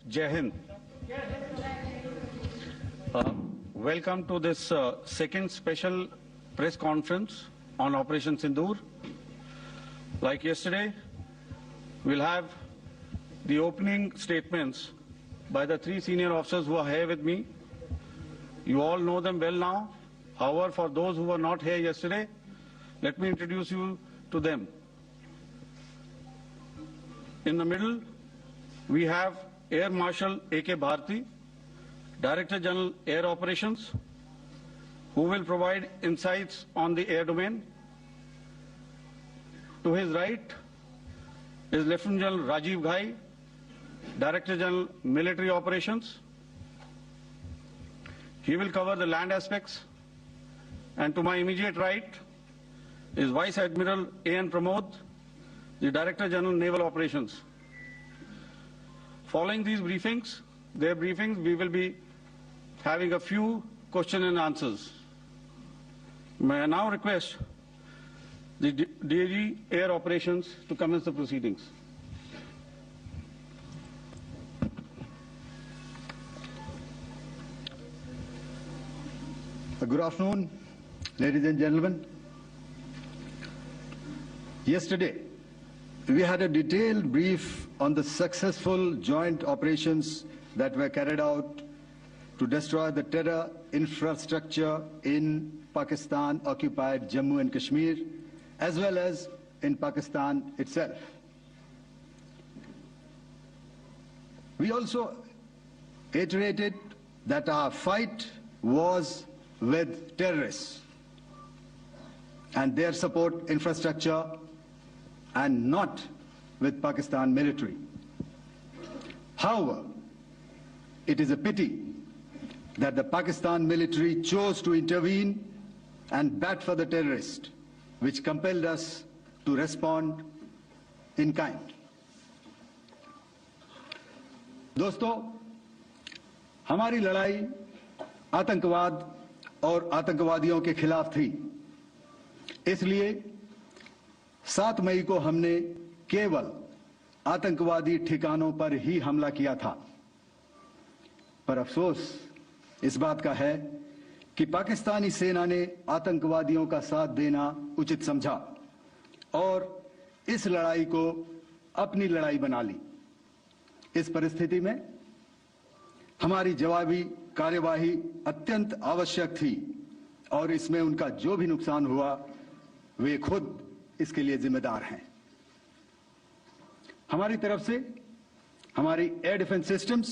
Jai Hind. Welcome to this second special press conference on Operation Sindoor. Like yesterday, we'll have the opening statements by the three senior officers who are here with me. You all know them well now. However, for those who were not here yesterday, let me introduce you to them. In the middle, we have Air Marshal A.K. Bharti, Director General Air Operations, who will provide insights on the air domain. To his right is Lieutenant General Rajiv Ghai, Director General Military Operations. He will cover the land aspects. And to my immediate right is Vice Admiral A.N. Pramod, the Director General Naval Operations. Following these briefings, we will be having a few question and answers. May I now request the DG Air Operations to commence the proceedings. Good afternoon, ladies and gentlemen. Yesterday, we had a detailed brief on the successful joint operations that were carried out to destroy the terror infrastructure in Pakistan-occupied Jammu and Kashmir, as well as in Pakistan itself. We also iterated that our fight was with terrorists and their support infrastructure and not with Pakistan military. However, it is a pity that the Pakistan military chose to intervene and bat for the terrorist, which compelled us to respond in kind. दोस्तों, हमारी लड़ाई आतंकवाद और आतंकवादियों के खिलाफ थी। इसलिए 7 मई को हमने केवल आतंकवादी ठिकानों पर ही हमला किया था। पर अफसोस इस बात का है कि पाकिस्तानी सेना ने आतंकवादियों का साथ देना उचित समझा और इस लड़ाई को अपनी लड़ाई बना ली। इस परिस्थिति में हमारी जवाबी कार्यवाही अत्यंत आवश्यक थी और इसमें उनका जो भी नुकसान हुआ, वे खुद इसके लिए जिम्मेदार हैं। हमारी तरफ से हमारी एयर डिफेंस सिस्टम्स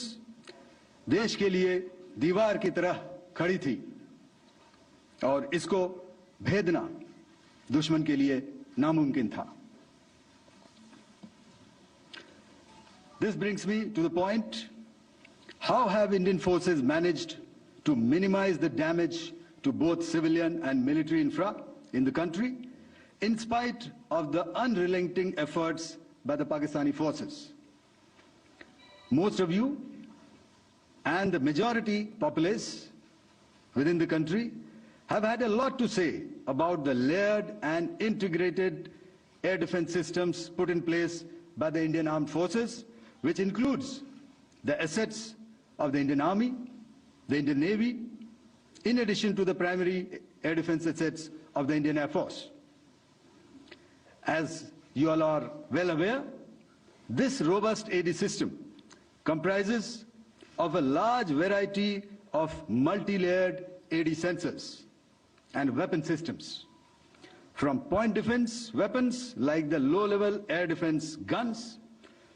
देश के लिए दीवार की तरह खड़ी थी और इसको भेदना दुश्मन के लिए नामुमकिन था। This brings me to the point, how have Indian forces managed to minimize the damage to both civilian and military infra in the country, in spite of the unrelenting efforts by the Pakistani forces? Most of you and the majority populace within the country have had a lot to say about the layered and integrated air defense systems put in place by the Indian Armed Forces, which includes the assets of the Indian Army, the Indian Navy, in addition to the primary air defense assets of the Indian Air Force. As you all are well aware, this robust AD system comprises of a large variety of multi-layered AD sensors and weapon systems, from point defense weapons like the low-level air defense guns,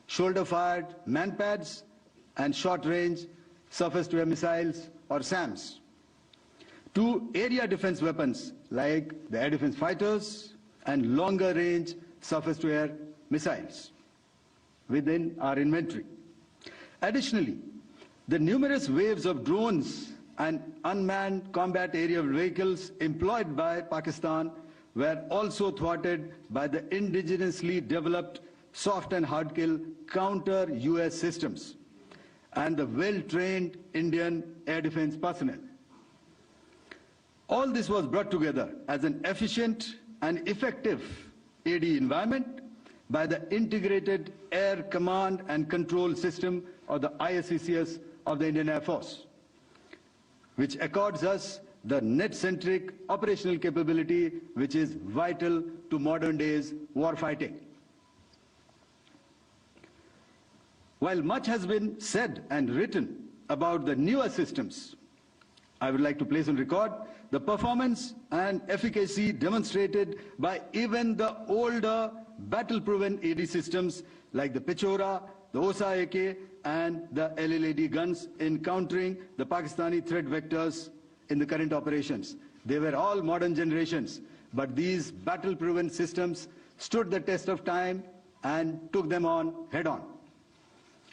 shoulder-fired manpads, and short-range surface-to-air missiles or SAMs, to area defense weapons like the air defense fighters and longer-range surface-to-air missiles within our inventory. Additionally, the numerous waves of drones and unmanned combat aerial vehicles employed by Pakistan were also thwarted by the indigenously developed soft and hard kill counter-US systems and the well-trained Indian air defense personnel. All this was brought together as an efficient and effective AD environment by the Integrated Air Command and Control System, or the ISCCS of the Indian Air Force, which accords us the net-centric operational capability which is vital to modern days warfighting. While much has been said and written about the newer systems, I would like to place on record the performance and efficacy demonstrated by even the older battle-proven AD systems like the Pechora, the OSA AK and the LLAD guns in countering the Pakistani threat vectors in the current operations. They were all modern generations, but these battle-proven systems stood the test of time and took them on head-on.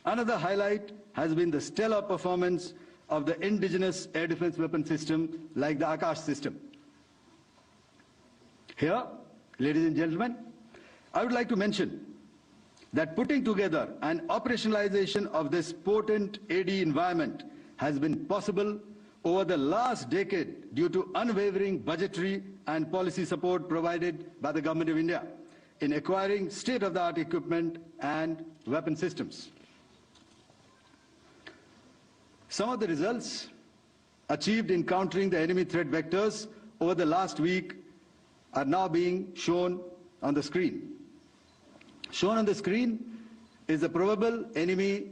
Another highlight has been the stellar performance of the indigenous air defense weapon system like the Akash system. Here, ladies and gentlemen, I would like to mention that putting together and operationalization of this potent AD environment has been possible over the last decade due to unwavering budgetary and policy support provided by the Government of India in acquiring state-of-the-art equipment and weapon systems. Some of the results achieved in countering the enemy threat vectors over the last week are now being shown on the screen. Shown on the screen is the probable enemy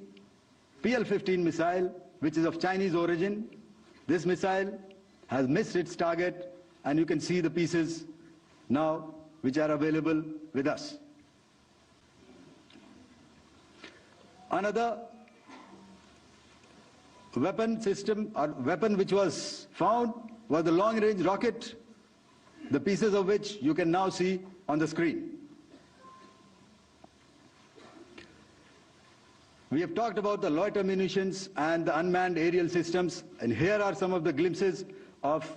PL-15 missile, which is of Chinese origin. This missile has missed its target, and you can see the pieces now which are available with us. Another weapon system or weapon which was found was the long-range rocket, the pieces of which you can now see on the screen. We have talked about the loiter munitions and the unmanned aerial systems, and here are some of the glimpses of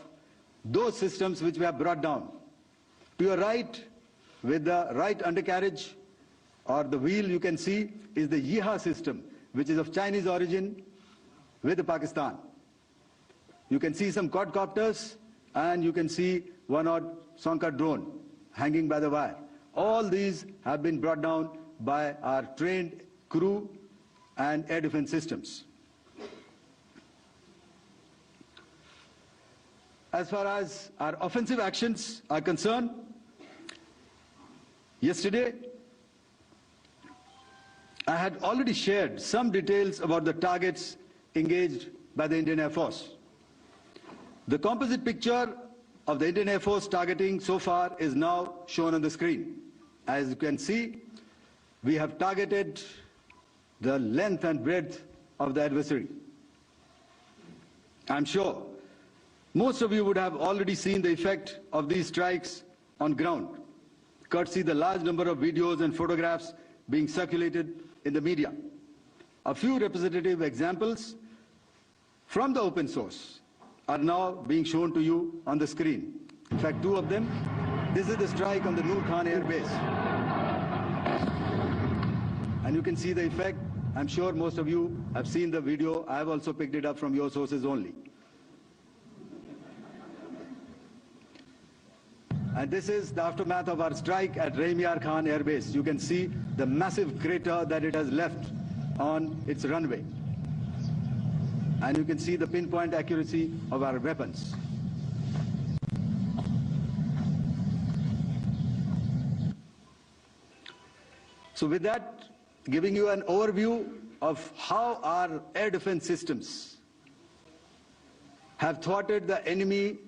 those systems which we have brought down. To your right, with the right undercarriage or the wheel, you can see is the Yeeha system, which is of Chinese origin with Pakistan. You can see some quadcopters, and you can see one odd Sonka drone hanging by the wire. All these have been brought down by our trained crew and air defense systems. As far as our offensive actions are concerned, yesterday I had already shared some details about the targets engaged by the Indian Air Force. The composite picture of the Indian Air Force targeting so far is now shown on the screen. As you can see, we have targeted the length and breadth of the adversary. I'm sure most of you would have already seen the effect of these strikes on ground, courtesy the large number of videos and photographs being circulated in the media. A few representative examples from the open source are now being shown to you on the screen. In fact, two of them. This is the strike on the Noor Khan Air Base. And you can see the effect. I'm sure most of you have seen the video. I have also picked it up from your sources only. And this is the aftermath of our strike at Rahim Yar Khan Air Base. You can see the massive crater that it has left on its runway. And you can see the pinpoint accuracy of our weapons. So with that, giving you an overview of how our air defense systems have thwarted the enemy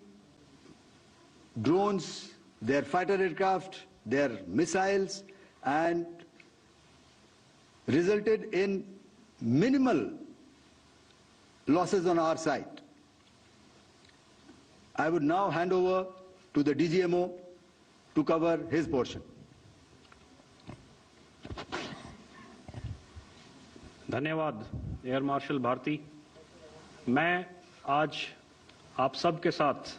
drones, their fighter aircraft, their missiles, and resulted in minimal losses on our side. I would now hand over to the DGMO to cover his portion. धन्यवाद air marshal Bharti. मैं आज आप सब के साथ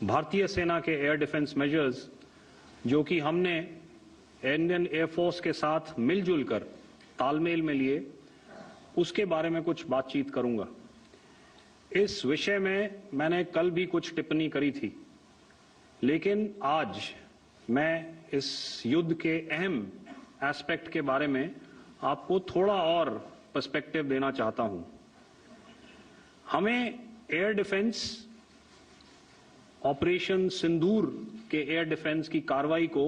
भारतीय सेना के एयर डिफेंस मेजर्स जो कि हमने इंडियन एयर फोर्स के साथ मिलजुल कर तालमेल में लिए, उसके बारे में कुछ बातचीत करूंगा। इस विषय में मैंने कल भी कुछ टिप्पणी करी थी, लेकिन आज मैं इस युद्ध के अहम एस्पेक्ट के बारे में आपको थोड़ा और पर्सपेक्टिव देना चाहता हूं। हमें एयर डिफेंस ऑपरेशन सिंदूर के एयर डिफेंस की कार्रवाई को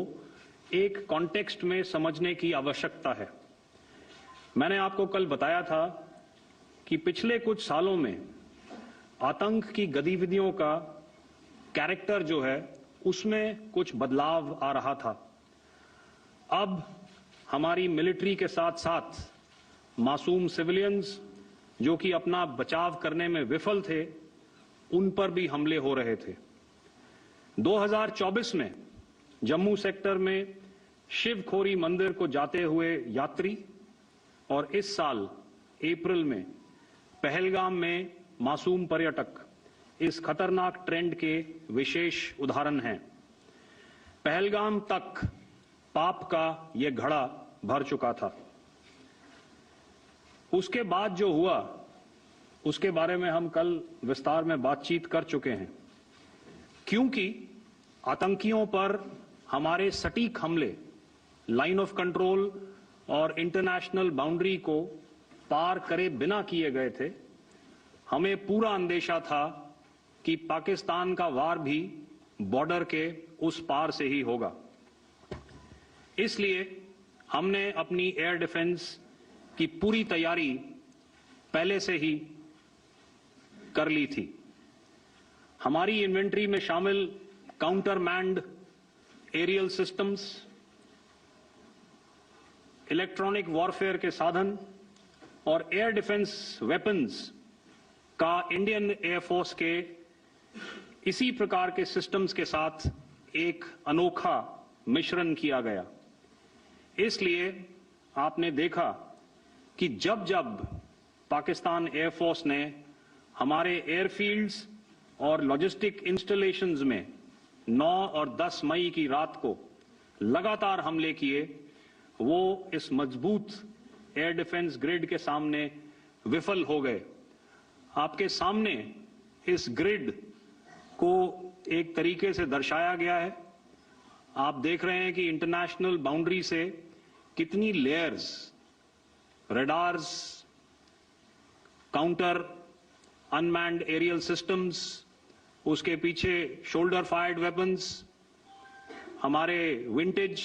एक कॉन्टेक्स्ट में समझने की आवश्यकता है। मैंने आपको कल बताया था कि पिछले कुछ सालों में आतंक की गतिविधियों का कैरेक्टर जो है उसमें कुछ बदलाव आ रहा था। अब हमारी मिलिट्री के साथ साथ मासूम सिविलियंस जो कि अपना बचाव करने में विफल थे, उन पर भी हमले हो रहे थे। 2024 में जम्मू सेक्टर में शिवखोरी मंदिर को जाते हुए यात्री और इस साल अप्रैल में पहलगाम में मासूम पर्यटक इस खतरनाक ट्रेंड के विशेष उदाहरण हैं। पहलगाम तक पाप का ये घड़ा भर चुका था। उसके बाद जो हुआ उसके बारे में हम कल विस्तार में बातचीत कर चुके हैं, क्योंकि आतंकियों पर हमारे सटीक हमले लाइन ऑफ कंट्रोल और इंटरनेशनल बाउंड्री को पार करे बिना किए गए थे। हमें पूरा अंदेशा था कि पाकिस्तान का वार भी बॉर्डर के उस पार से ही होगा। इसलिए हमने अपनी एयर डिफेंस की पूरी तैयारी पहले से ही कर ली थी। हमारी इन्वेंट्री में शामिल counter manned aerial systems, electronic warfare के साधन और एयर डिफेंस वेपन्स का इंडियन एयरफोर्स के इसी प्रकार के सिस्टम्स के साथ एक अनोखा मिश्रण किया गया। इसलिए आपने देखा कि जब जब पाकिस्तान एयरफोर्स ने हमारे एयरफील्ड्स और लॉजिस्टिक इंस्टॉलेशंस में 9 और 10 मई की रात को लगातार हमले किए, वो इस मजबूत एयर डिफेंस ग्रिड के सामने विफल हो गए। आपके सामने इस ग्रिड को एक तरीके से दर्शाया गया है। आप देख रहे हैं कि इंटरनेशनल बाउंड्री से कितनी layers, radars, counter unmanned aerial systems, उसके पीछे शोल्डर फायर्ड वेपन्स, हमारे विंटेज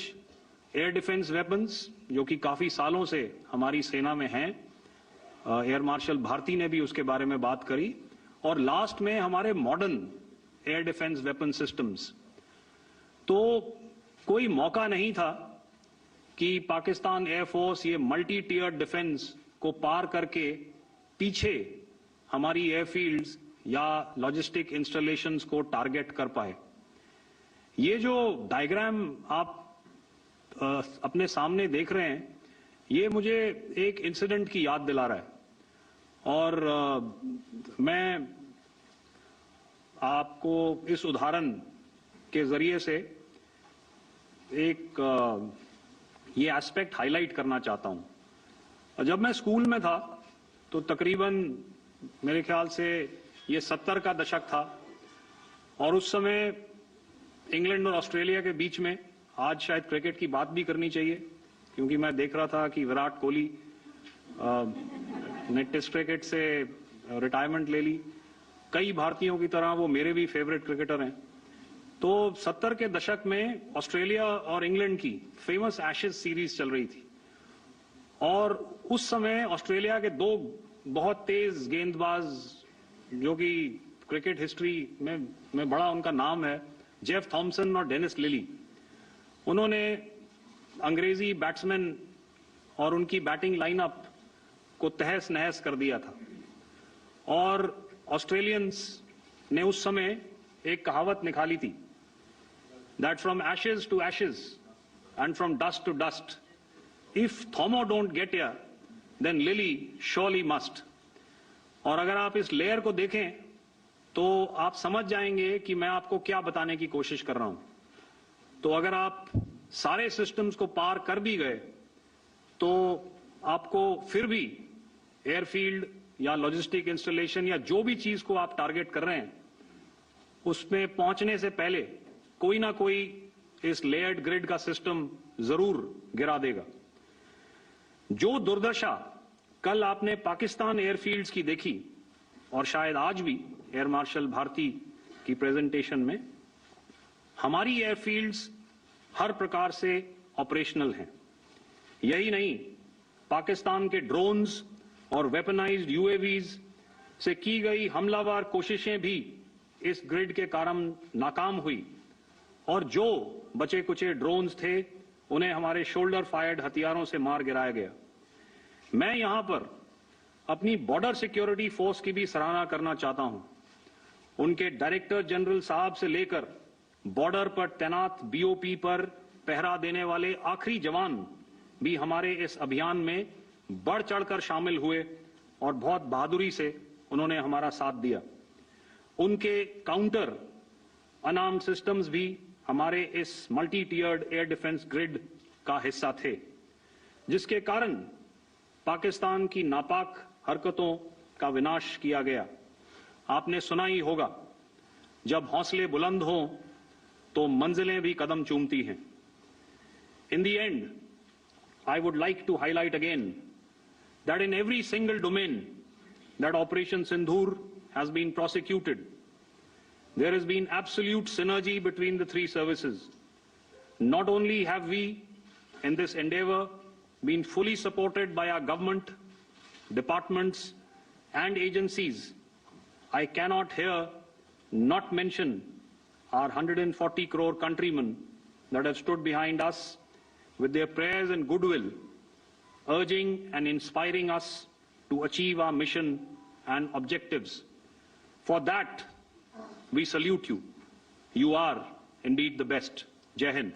एयर डिफेंस वेपन्स जो कि काफी सालों से हमारी सेना में हैं। एयर मार्शल भारती ने भी उसके बारे में बात करी। और लास्ट में हमारे modern air defence weapon systems. तो कोई मौका नहीं था कि पाकिस्तान एयरफोर्स ये मल्टी टियर डिफेंस को पार करके पीछे हमारी एयरफील्ड्स या लॉजिस्टिक इंस्टॉलेशंस को टारगेट कर पाए। ये जो डायग्राम आप अपने सामने देख रहे हैं, ये मुझे एक इंसिडेंट की याद दिला रहा है। और मैं आपको इस उदाहरण के जरिए से एक ये एस्पेक्ट हाईलाइट करना चाहता हूं। जब मैं स्कूल में था तो तकरीबन मेरे ख्याल से ये 70 का दशक था और उस समय इंग्लैंड और ऑस्ट्रेलिया के बीच में, आज शायद क्रिकेट की बात भी करनी चाहिए क्योंकि मैं देख रहा था कि विराट कोहली ने टेस्ट क्रिकेट से रिटायरमेंट ले ली। कई भारतीयों की तरह वो मेरे भी फेवरेट क्रिकेटर हैं। तो 70 के दशक में ऑस्ट्रेलिया और इंग्लैंड की फेमस एशेज सीरीज चल रही थी और उस समय ऑस्ट्रेलिया के दो बहुत तेज गेंदबाज जो कि क्रिकेट हिस्ट्री में बड़ा उनका नाम है, जेफ थॉमसन और डेनिस लिली, उन्होंने अंग्रेजी बैट्समैन और उनकी बैटिंग लाइनअप को तहस नहस कर दिया था। और ऑस्ट्रेलियंस ने उस समय एक कहावत निकाली थी, that from ashes to ashes and from dust to dust, if Thommo don't get here then Lillee surely must. और अगर आप इस लेयर को देखें तो आप समझ जाएंगे कि मैं आपको क्या बताने की कोशिश कर रहा हूं। तो अगर आप सारे सिस्टम्स को पार कर भी गए तो आपको फिर भी एयरफील्ड या लॉजिस्टिक इंस्टॉलेशन या जो भी चीज को आप टारगेट कर रहे हैं उसमें पहुंचने से पहले कोई ना कोई इस लेयर्ड ग्रिड का सिस्टम जरूर गिरा देगा। जो दुर्दशा कल आपने पाकिस्तान एयरफील्ड्स की देखी और शायद आज भी एयर मार्शल भारती की प्रेजेंटेशन में, हमारी एयरफील्ड्स हर प्रकार से ऑपरेशनल हैं। यही नहीं, पाकिस्तान के ड्रोन्स और वेपनाइज्ड यूएवीज से की गई हमलावर कोशिशें भी इस ग्रिड के कारण नाकाम हुई और जो बचे कुचे ड्रोन्स थे उन्हें हमारे शोल्डर फायर्ड हथियारों से मार गिराया गया। मैं यहां पर अपनी बॉर्डर सिक्योरिटी फोर्स की भी सराहना करना चाहता हूं। उनके डायरेक्टर जनरल साहब से लेकर बॉर्डर पर तैनात बीओपी पर पहरा देने वाले आखिरी जवान भी हमारे इस अभियान में बढ़ चढ़कर शामिल हुए और बहुत बहादुरी से उन्होंने हमारा साथ दिया। उनके काउंटर अनार्म सिस्टम्स भी हमारे इस मल्टी टियर्ड एयर डिफेंस ग्रिड का हिस्सा थे, जिसके कारण पाकिस्तान की नापाक हरकतों का विनाश किया गया। आपने सुना ही होगा, जब हौसले बुलंद हों तो मंजिलें भी कदम चूमती हैं। In the end, I would like to highlight again that in every single domain that Operation Sindoor has been prosecuted, there has been absolute synergy between the three services. Not only have we, in this endeavor, been fully supported by our government, departments, and agencies, I cannot here not mention our 140 crore countrymen that have stood behind us with their prayers and goodwill, urging and inspiring us to achieve our mission and objectives. For that, we salute you. You are indeed the best. Jai Hind.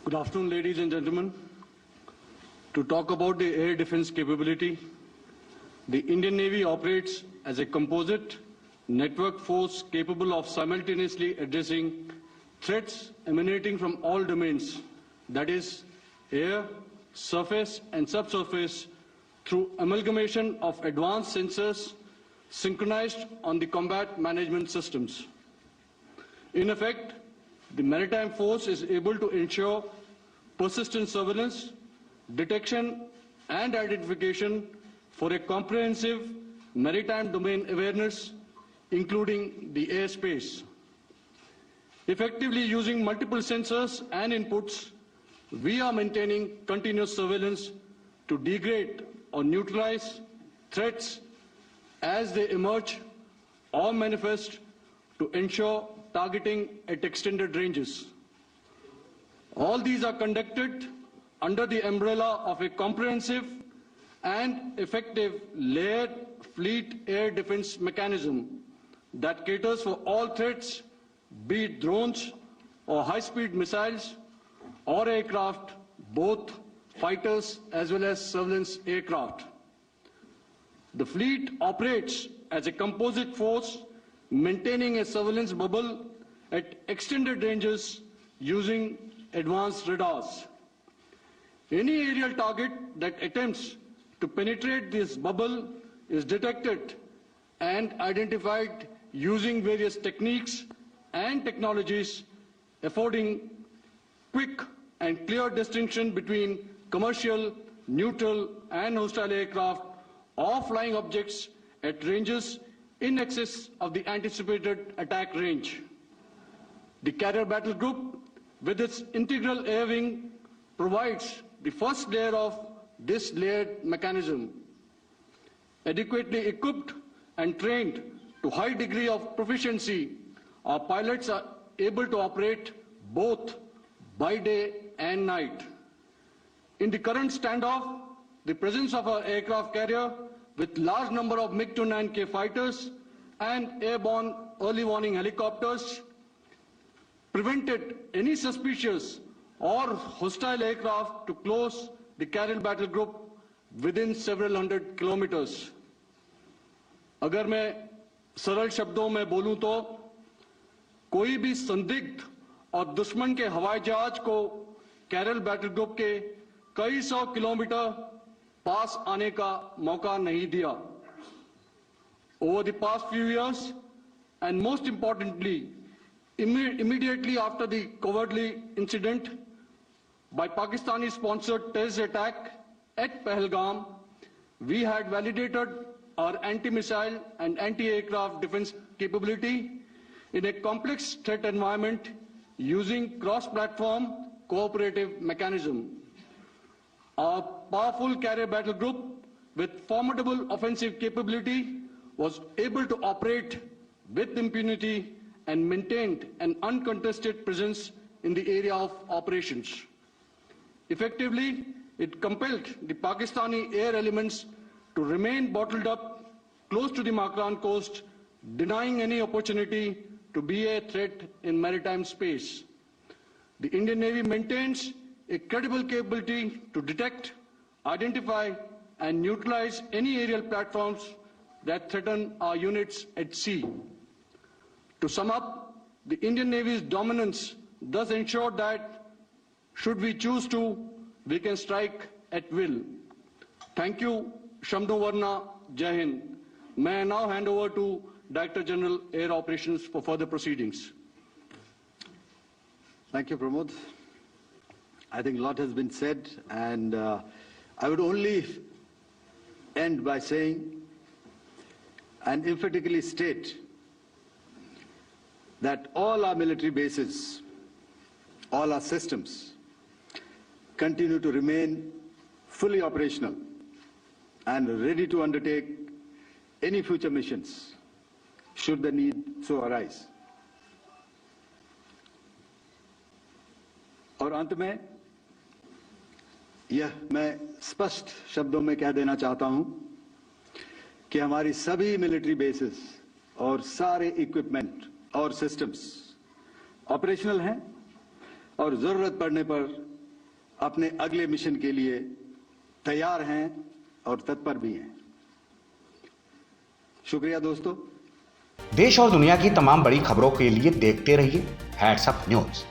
Good afternoon, ladies and gentlemen. To talk about the air defense capability, the Indian Navy operates as a composite network force capable of simultaneously addressing threats emanating from all domains, that is, air, surface and subsurface, through amalgamation of advanced sensors synchronized on the combat management systems. In effect, the maritime force is able to ensure persistent surveillance, detection and identification for a comprehensive maritime domain awareness, including the airspace. Effectively using multiple sensors and inputs, we are maintaining continuous surveillance to degrade or neutralize threats as they emerge or manifest, to ensure targeting at extended ranges. All these are conducted under the umbrella of a comprehensive and effective layered fleet air defense mechanism that caters for all threats, be it drones or high-speed missiles or aircraft, both fighters as well as surveillance aircraft. The fleet operates as a composite force, maintaining a surveillance bubble at extended ranges using advanced radars. Any aerial target that attempts to penetrate this bubble is detected and identified using various techniques and technologies, affording quick and clear distinction between commercial, neutral, and hostile aircraft or flying objects at ranges in excess of the anticipated attack range. The Carrier Battle Group, with its integral air wing, provides the first layer of this layered mechanism. Adequately equipped and trained to high degree of proficiency, our pilots are able to operate both by day and night. In the current standoff, the presence of our aircraft carrier with large number of MiG-29K fighters and airborne early warning helicopters prevented any suspicious or hostile aircraft to close the Carrier Battle Group within several hundred kilometers. अगर मैं सरल शब्दों में बोलूं तो कोई भी संदिग्ध और दुश्मन के हवाई जहाज को कैरल बैटल ग्रुप के कई सौ किलोमीटर पास आने का मौका नहीं दिया. Over the past few years, and most importantly, immediately after the cowardly incident by Pakistani-sponsored terrorist attack at Pahalgam, we had validated our anti-missile and anti-aircraft defense capability in a complex threat environment using cross-platform cooperative mechanism. Our powerful carrier battle group with formidable offensive capability was able to operate with impunity and maintained an uncontested presence in the area of operations. Effectively, it compelled the Pakistani air elements to remain bottled up close to the Makran coast, denying any opportunity to be a threat in maritime space. The Indian Navy maintains a credible capability to detect, identify, and neutralize any aerial platforms that threaten our units at sea. To sum up, the Indian Navy's dominance thus ensured that, should we choose to, we can strike at will. Thank you, Shamdhu Varna, Jai Hind. May I now hand over to Director General Air Operations for further proceedings. Thank you, Pramod. I think a lot has been said, and I would only end by saying and emphatically state that all our military bases, all our systems continue to remain fully operational and ready to undertake any future missions should the need so arise. और अंत में यह मैं स्पष्ट शब्दों में कह देना चाहता हूं कि हमारी सभी मिलिट्री बेसेस और सारे इक्विपमेंट और सिस्टम्स ऑपरेशनल हैं और जरूरत पड़ने पर अपने अगले मिशन के लिए तैयार हैं और तत्पर भी हैं। शुक्रिया दोस्तों। देश और दुनिया की तमाम बड़ी खबरों के लिए देखते रहिए हैट्स अप न्यूज।